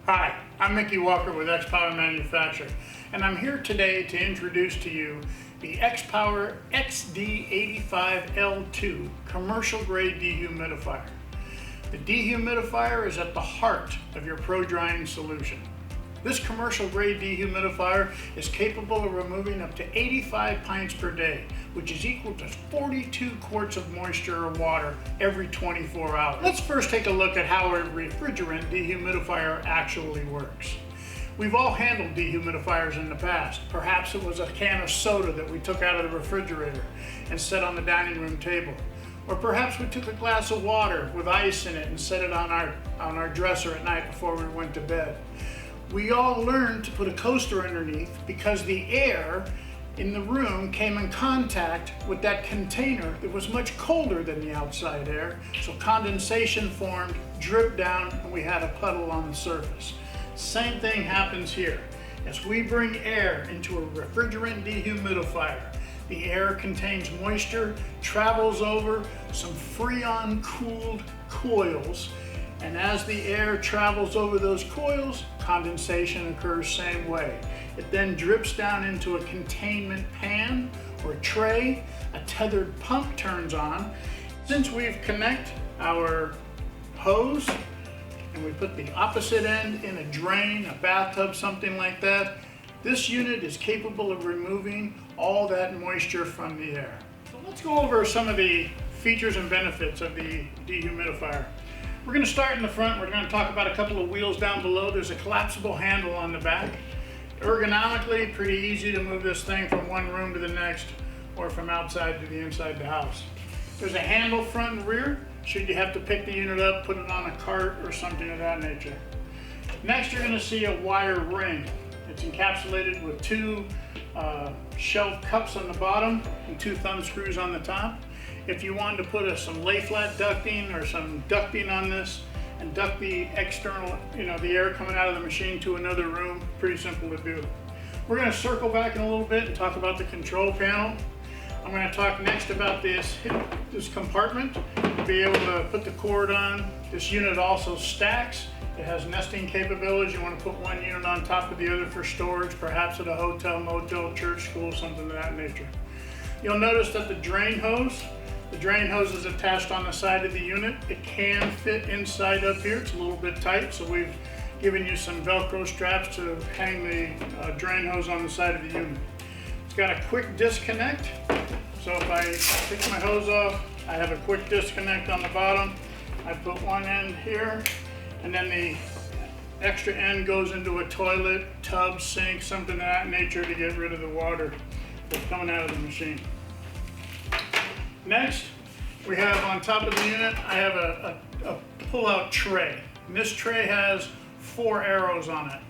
Hi, I'm Mickey Walker with XPOWER Manufacturing, and I'm here today to introduce to you the XPOWER XD-85L2 commercial grade dehumidifier. The dehumidifier is at the heart of your pro drying solution. This commercial grade dehumidifier is capable of removing up to 85 pints per day, which is equal to 42 quarts of moisture or water every 24 hours. Let's first take a look at how a refrigerant dehumidifier actually works. We've all handled dehumidifiers in the past. Perhaps it was a can of soda that we took out of the refrigerator and set on the dining room table. Or perhaps we took a glass of water with ice in it and set it on our dresser at night before we went to bed. We all learned to put a coaster underneath because the air in the room came in contact with that container that was much colder than the outside air, so condensation formed, dripped down, and we had a puddle on the surface. Same thing happens here. As we bring air into a refrigerant dehumidifier, the air contains moisture, travels over some Freon cooled coils, and as the air travels over those coils, condensation occurs same way. It then drips down into a containment pan or tray. A tethered pump turns on. Since we've connected our hose and we put the opposite end in a drain, a bathtub, something like that, this unit is capable of removing all that moisture from the air. So let's go over some of the features and benefits of the dehumidifier. We're going to start in the front. We're going to talk about a couple of wheels down below. There's a collapsible handle on the back. Ergonomically, pretty easy to move this thing from one room to the next or from outside to the inside of the house. There's a handle front and rear, should you have to pick the unit up, put it on a cart or something of that nature. Next, you're going to see a wire ring. It's encapsulated with two shelf cups on the bottom and two thumb screws on the top. If you wanted to put some lay flat ducting or some ducting on this and duct the external, the air coming out of the machine to another room, pretty simple to do. We're going to circle back in a little bit and talk about the control panel. I'm going to talk next about this compartment to be able to put the cord on. This unit also stacks. It has nesting capabilities. You want to put one unit on top of the other for storage, perhaps at a hotel, motel, church, school, something of that nature. You'll notice that the drain hose is attached on the side of the unit. It can fit inside up here. It's a little bit tight, so we've given you some Velcro straps to hang the drain hose on the side of the unit. It's got a quick disconnect, so if I take my hose off, I have a quick disconnect on the bottom. I put one end here, and then the extra end goes into a toilet, tub, sink, something of that nature to get rid of the water that's coming out of the machine. Next, we have on top of the unit, I have a pull-out tray. And this tray has 4 arrows on it.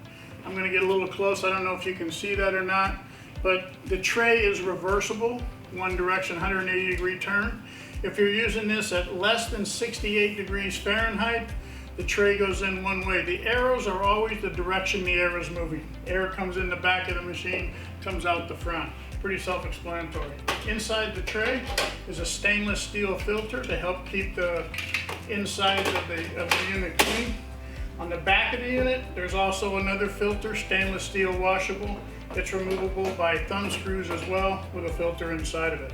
I'm going to get a little close. I don't know if you can see that or not, but the tray is reversible, one direction, 180 degree turn. If you're using this at less than 68 degrees Fahrenheit, the tray goes in one way. The arrows are always the direction the air is moving. Air comes in the back of the machine, comes out the front. Pretty self-explanatory. Inside the tray is a stainless steel filter to help keep the insides of the unit clean. On the back of the unit, there's also another filter, stainless steel washable. It's removable by thumb screws as well with a filter inside of it.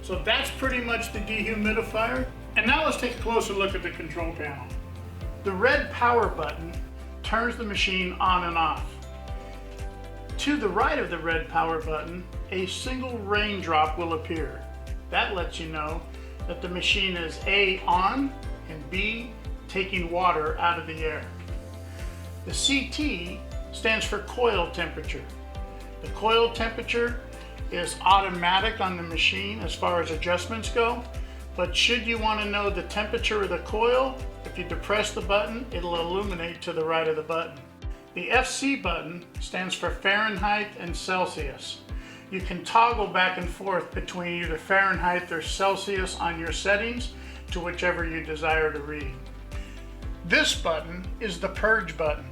So that's pretty much the dehumidifier. And now let's take a closer look at the control panel. The red power button turns the machine on and off. To the right of the red power button, a single raindrop will appear. That lets you know that the machine is A, on, and B, taking water out of the air. The CT stands for coil temperature. The coil temperature is automatic on the machine as far as adjustments go, but should you want to know the temperature of the coil, if you depress the button, it'll illuminate to the right of the button. The FC button stands for Fahrenheit and Celsius. You can toggle back and forth between either Fahrenheit or Celsius on your settings to whichever you desire to read. This button is the Purge button.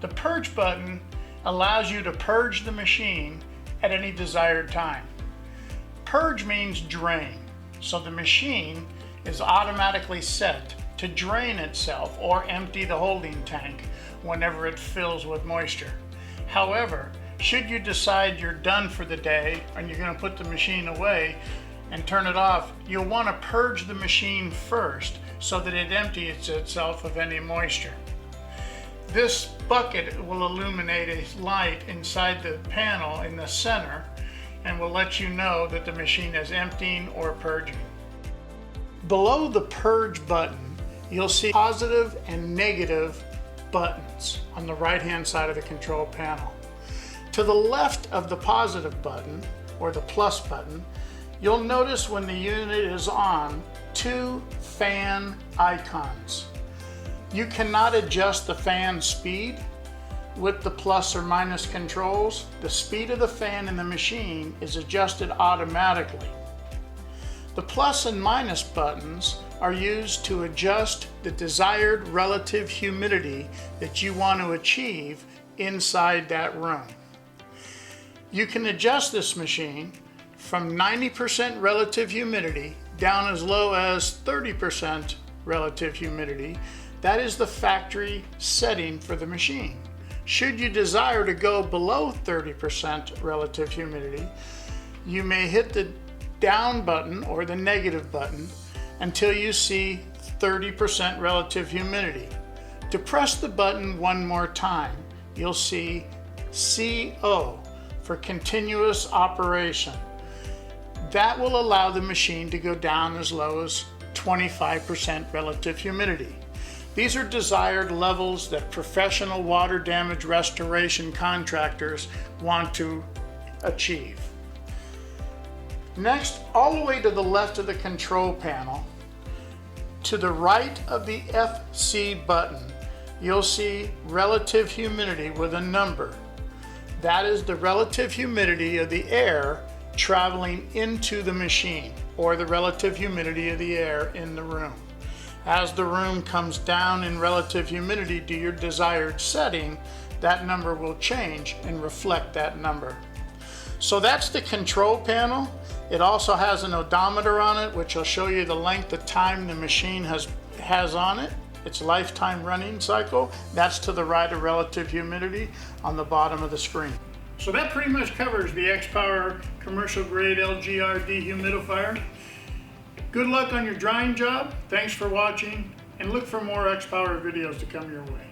The Purge button allows you to purge the machine at any desired time. Purge means drain, so the machine is automatically set to drain itself or empty the holding tank whenever it fills with moisture. However, should you decide you're done for the day and you're going to put the machine away and turn it off, you'll want to purge the machine first so that it empties itself of any moisture. This bucket will illuminate a light inside the panel in the center and will let you know that the machine is emptying or purging. Below the purge button, you'll see positive and negative buttons on the right-hand side of the control panel. To the left of the positive button, or the plus button, you'll notice when the unit is on, two fan icons. You cannot adjust the fan speed with the plus or minus controls. The speed of the fan in the machine is adjusted automatically. The plus and minus buttons are used to adjust the desired relative humidity that you want to achieve inside that room. You can adjust this machine from 90% relative humidity down as low as 30% relative humidity. That is the factory setting for the machine. Should you desire to go below 30% relative humidity, you may hit the down button or the negative button until you see 30% relative humidity. To press the button one more time, you'll see CO for continuous operation. That will allow the machine to go down as low as 25% relative humidity. These are desired levels that professional water damage restoration contractors want to achieve. Next, all the way to the left of the control panel, to the right of the FC button, you'll see relative humidity with a number. That is the relative humidity of the air traveling into the machine, or the relative humidity of the air in the room. As the room comes down in relative humidity to your desired setting, that number will change and reflect that number. So that's the control panel. It also has an odometer on it, which will show you the length of time the machine has on it, its lifetime running cycle. That's to the right of relative humidity on the bottom of the screen. So that pretty much covers the XPOWER commercial grade LGR dehumidifier. Good luck on your drying job. Thanks for watching, and look for more XPOWER videos to come your way.